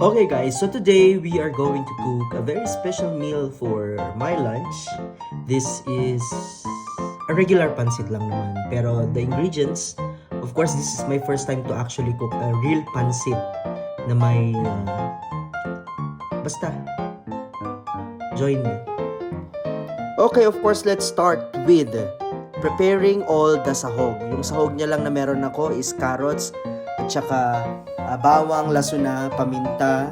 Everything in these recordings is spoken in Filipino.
Okay guys, so today we are going to cook a very special meal for my lunch. This is a regular pancit lang naman. Pero the ingredients, of course this is my first time to actually cook a real pancit na may basta, join me. Okay, of course let's start with preparing all the sahog. Yung sahog niya lang na meron ako is carrots at saka bawang, lasuna, paminta,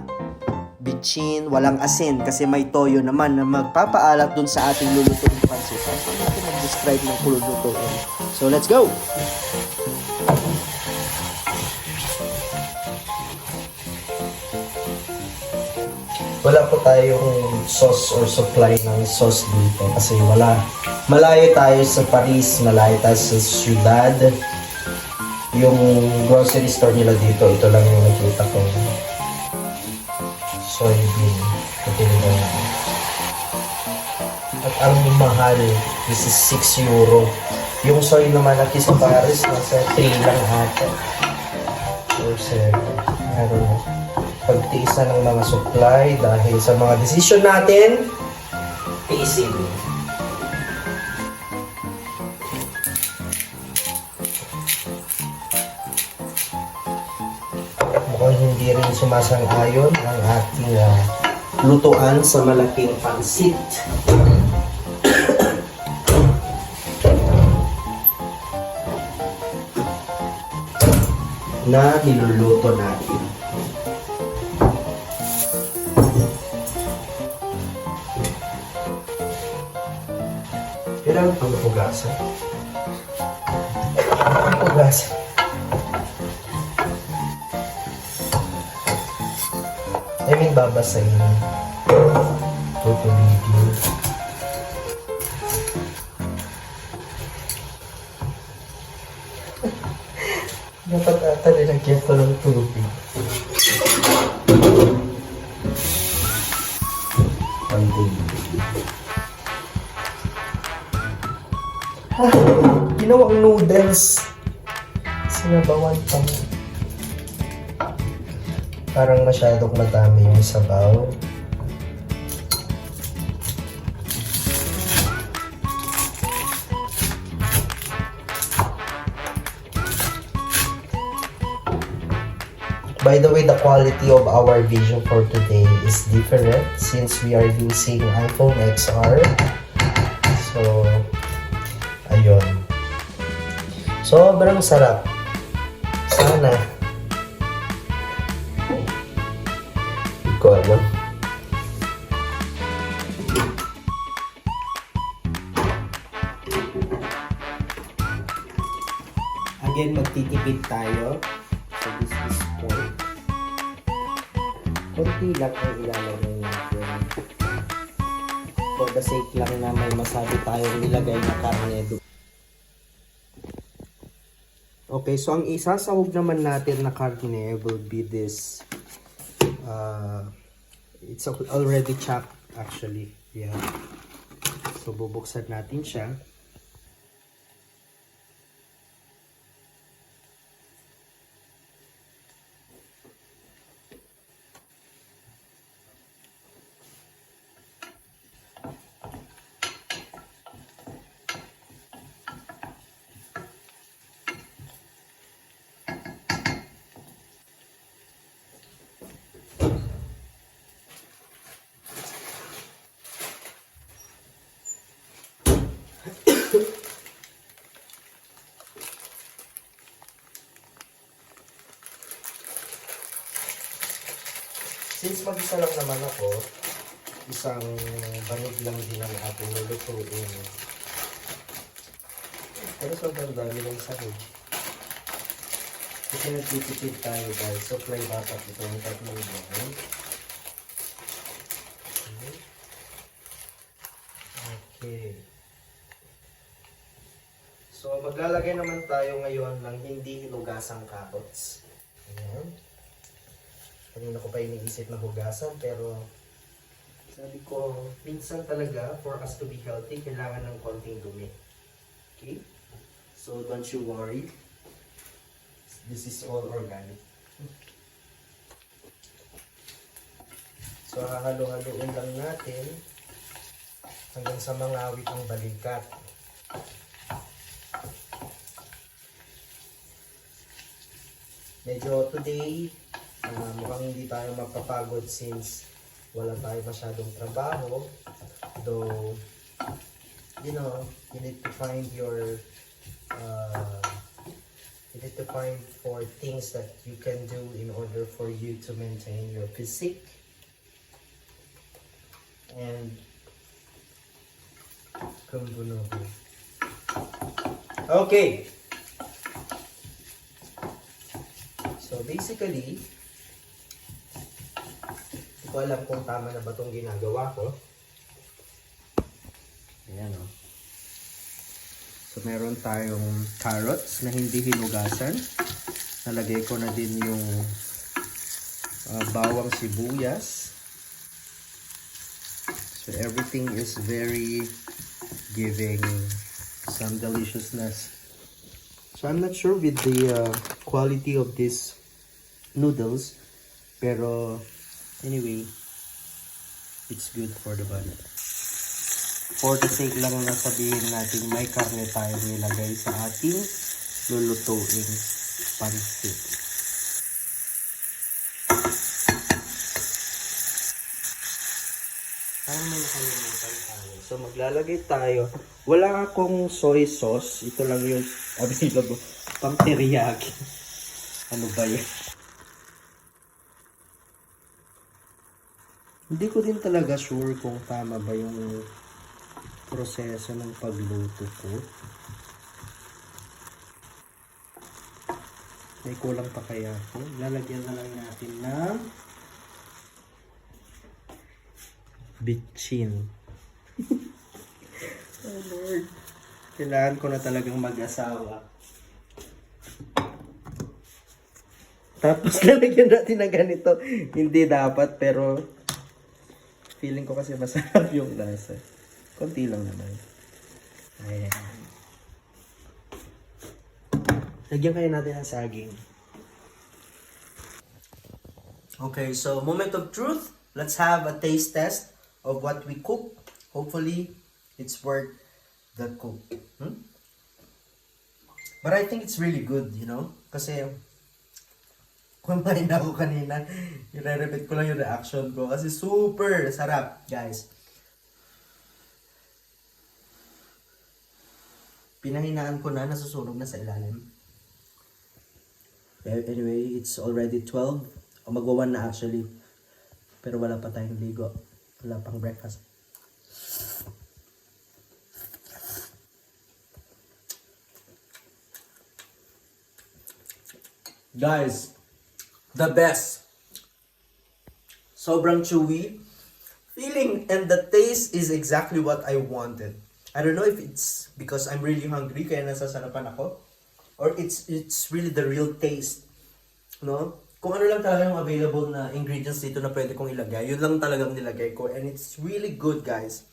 bitchin, walang asin kasi may toyo naman na magpapaalat dun sa ating lulutuin pancit. So natin mag-describe ng lulutuin. So let's go! Wala po tayong sauce or supply ng sauce dito kasi wala. Malayo tayo sa Paris, malayo tayo sa syudad. Yung grocery store nila dito, ito lang yung nakita ko. Soybean. Ito yung at ang mahal, this is 6 euro. Yung soy naman at sa Paris, nasa 3 lang ata. Or 7. I don't know. Pagtiisan ng mga supply dahil sa mga decision natin, tiisin. Mukhang hindi rin sumasang-ayon ang ating lutuan sa malaking pansit. Na niluluto natin. Kailangan pang hugasan. Hugasan. I mean, babasahin. Tutuligin. Dapat ata nilagyan ko ng tubig. Ginawang noodles. Sinabawan pa. Parang masyadong madami yung sabaw. By the way, the quality of our video for today is different since we are using iPhone XR. So, ayun. Sobrang sarap. Sana. Hindi ko alam. Again, magtitipid tayo. So, this is pork. Kunti lang ang ilalagay natin. For the sake lang na may masabi tayong nilagay na karne. Okay, so ang isasawag naman natin na karne will be this. It's already chopped actually. Yeah. So bubuksan natin siya. Since mag-isa lang naman ako, isang banig lang din ang ating lulutuin. Pero sobrang dami ng sahog. Kasi nagtitipid tayo guys. So, fly dapat ito yung tatlong buwan. Okay. So, maglalagay naman tayo ngayon ng hindi hinugasang carrots. Ayan. Kanina ko pa iniisip na hugasan, pero sabi ko, minsan talaga, for us to be healthy, kailangan ng konting dumi. Okay? So, don't you worry. This is all organic. So, hahalo-haloin lang natin hanggang sa mangawit ang balikat. Medyo today, mukhang hindi tayo mapapagod since wala tayo masyadong trabaho. Though, you know, you need to find your, you need to find for things that you can do in order for you to maintain your physique. And, kumbunuhu. Okay. So basically, hindi ko alam kung tama na ba itong ginagawa ko. Ayan o. So meron tayong carrots na hindi hinugasan. Nalagay ko na din yung bawang sibuyas. So everything is very giving some deliciousness. So I'm not sure with the quality of this noodles, pero anyway, it's good for the body. For the sake lang na sabihin natin may karne tayo nilagay sa ating lulutuing pansit. Parang may nakalimutan tayo. So maglalagay tayo. Wala akong soy sauce. Ito lang yung available. Pang teriyaki. Ano ba yan? Hindi ko din talaga sure kung tama ba yung proseso ng pagluto ko. May kulang pa kaya ako. Lalagyan na lang natin ng bitchin. Oh Lord. Kailangan ko na talagang mag-asawa. Tapos lalagyan natin ng ganito. Hindi dapat pero feeling ko kasi masarap yung lasa. Konti lang naman. Ayan. Lagyan kayo natin ng saging. Okay, so moment of truth. Let's have a taste test of what we cook. Hopefully, it's worth the cook. But I think it's really good, you know? Kasi, kumain na ako kanina. I-repeat ko lang yung reaction ko. Kasi super sarap, guys. Pinahinaan ko na, nasusunog na sa ilalim. Anyway, it's already 12. O magwa-1 na actually. Pero wala pa tayong ligo. Wala pang breakfast. Guys, the best. Sobrang chewy. Feeling and the taste is exactly what I wanted. I don't know if it's because I'm really hungry kaya nasasarapan ako. Or it's really the real taste. No? Kung ano lang talaga yung available na ingredients dito na pwede kong ilagay, yun lang talagang nilagay ko. And it's really good, guys.